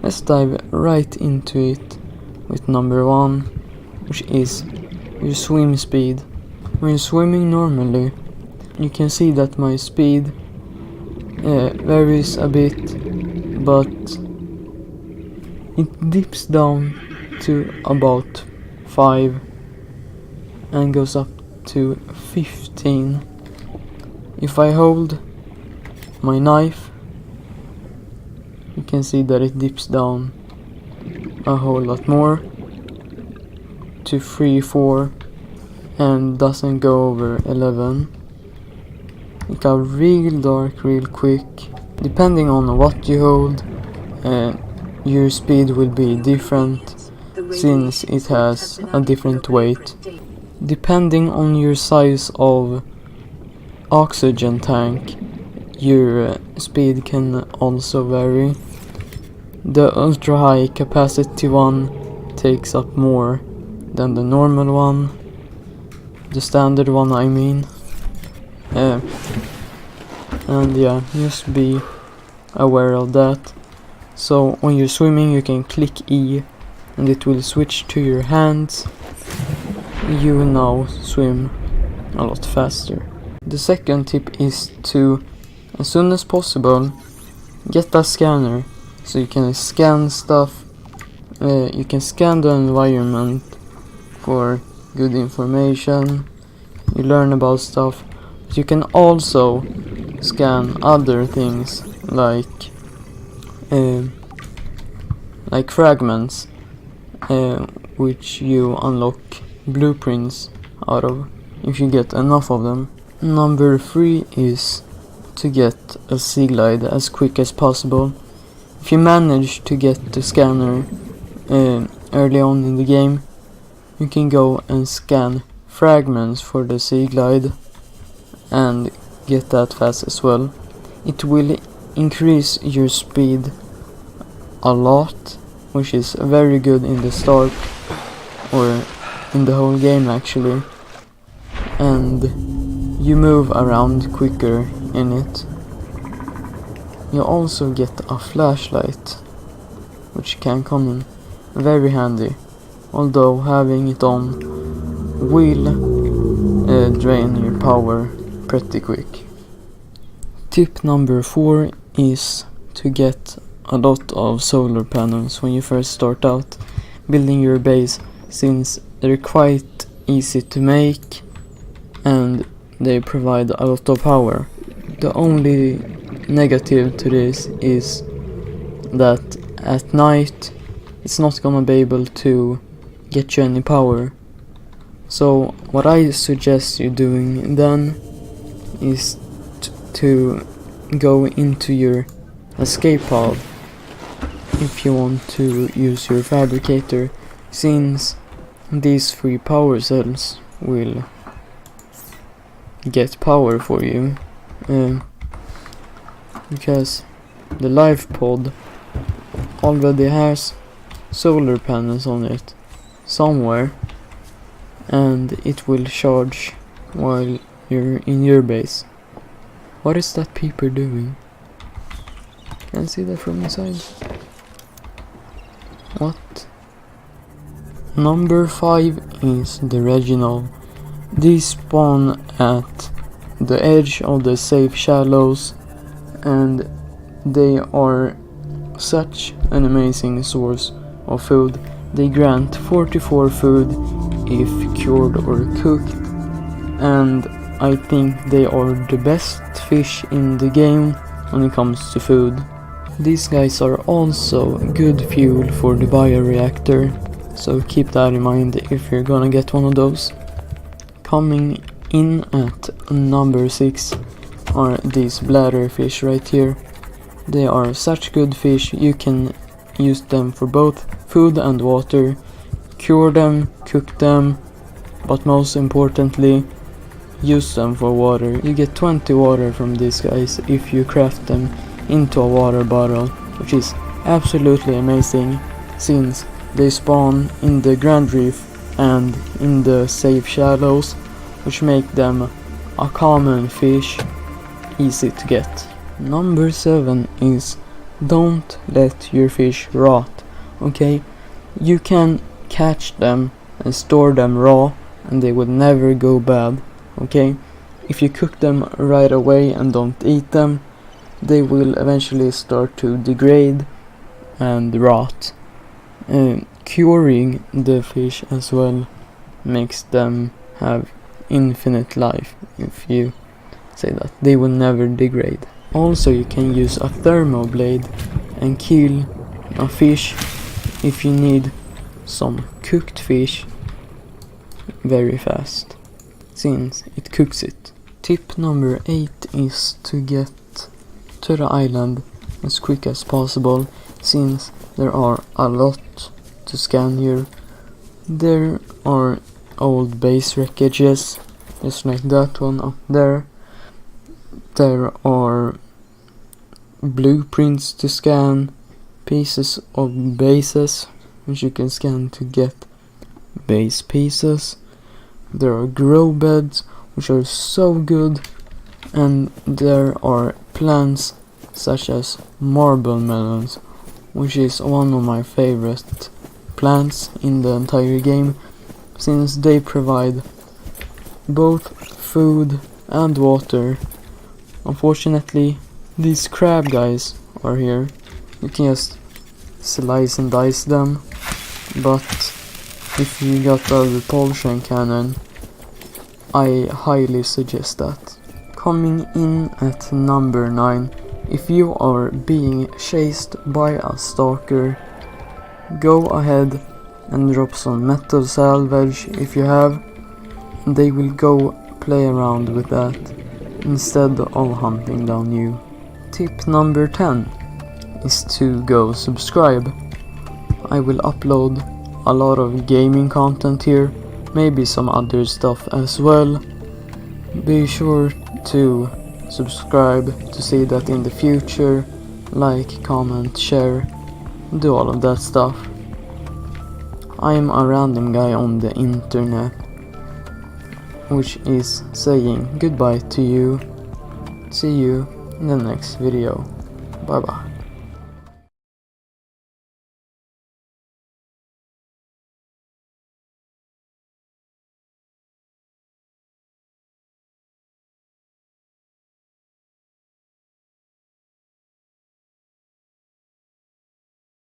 let's dive right into it with number 1, which is your swim speed. When you're swimming normally, you can see that my speed varies a bit, but it dips down to about 5 and goes up to 15. If I hold my knife, you can see that it dips down a whole lot more to 3, 4 and doesn't go over 11. It got real dark real quick. Depending on what you hold, your speed will be different since it has a different weight. Depending on your size of oxygen tank, your speed can also vary. The ultra high capacity one takes up more than the normal one, the standard one I mean. And yeah, just be aware of that. So when you're swimming, you can click E and it will switch to your hands. You will now swim a lot faster. The second tip is to, as soon as possible, get a scanner so you can scan stuff. You can scan the environment for good information. You learn about stuff. But you can also scan other things like fragments, which you unlock blueprints out of if you get enough of them. Number 3 is to get a SEAGLIDE as quick as possible. If you manage to get the scanner early on in the game, you can go and scan fragments for the SEAGLIDE and get that fast as well. It will increase your speed a lot, which is very good in the start or in the whole game actually, and you move around quicker in it. You also get a flashlight, which can come in very handy, although having it on will drain your power pretty quick. Tip number 4 is to get a lot of solar panels when you first start out building your base, since they're quite easy to make and they provide a lot of power. The only negative to this is that at night it's not gonna be able to get you any power. So what I suggest you doing then is to go into your escape pod if you want to use your fabricator, since these 3 power cells will get power for you, because the life pod already has solar panels on it somewhere, and it will charge while you're in your base. What is that peeper doing? Can't see that from inside. What? Number 5 is the REGINALDS. These spawn at the edge of the safe shallows, and they are such an amazing source of food. They grant 44 food if cured or cooked, and I think they are the best fish in the game when it comes to food. These guys are also good fuel for the bioreactor, so keep that in mind if you're gonna get one of those. Coming in at number 6 are these bladderfish right here. They are such good fish. You can use them for both food and water, cure them, cook them, but most importantly, use them for water. You get 20 water from these guys if you craft them into a water bottle, which is absolutely amazing since they spawn in the Grand Reef and in the safe shallows, which make them a common fish, easy to get. Number 7 is don't let your fish rot, okay? You can catch them and store them raw and they would never go bad, okay? If you cook them right away and don't eat them, they will eventually start to degrade and rot. Curing the fish as well makes them have infinite life. If you say that, they will never degrade. Also, you can use a thermoblade and kill a fish if you need some cooked fish very fast, since it cooks it. Tip number 8 is to get to the island as quick as possible, since there are a lot to scan here. There are old base wreckages, just like that one up there. There are blueprints to scan, pieces of bases which you can scan to get base pieces. There are grow beds which are so good, and there are plants such as marble melons, which is one of my favorite plants in the entire game, since they provide both food and water. Unfortunately, these crab guys are here. You can just slice and dice them, but if you got the repulsion cannon, I highly suggest that. Coming in at number 9, if you are being chased by a stalker, go ahead and drop some metal salvage if you have. They will go play around with that instead of hunting down you. Tip number 10 is to go subscribe. I will upload a lot of gaming content here, maybe some other stuff as well. Be sure to subscribe to see that in the future. Like, comment, share, do all of that stuff. I'm a random guy on the internet, which is saying goodbye to you. See you in the next video. Bye bye.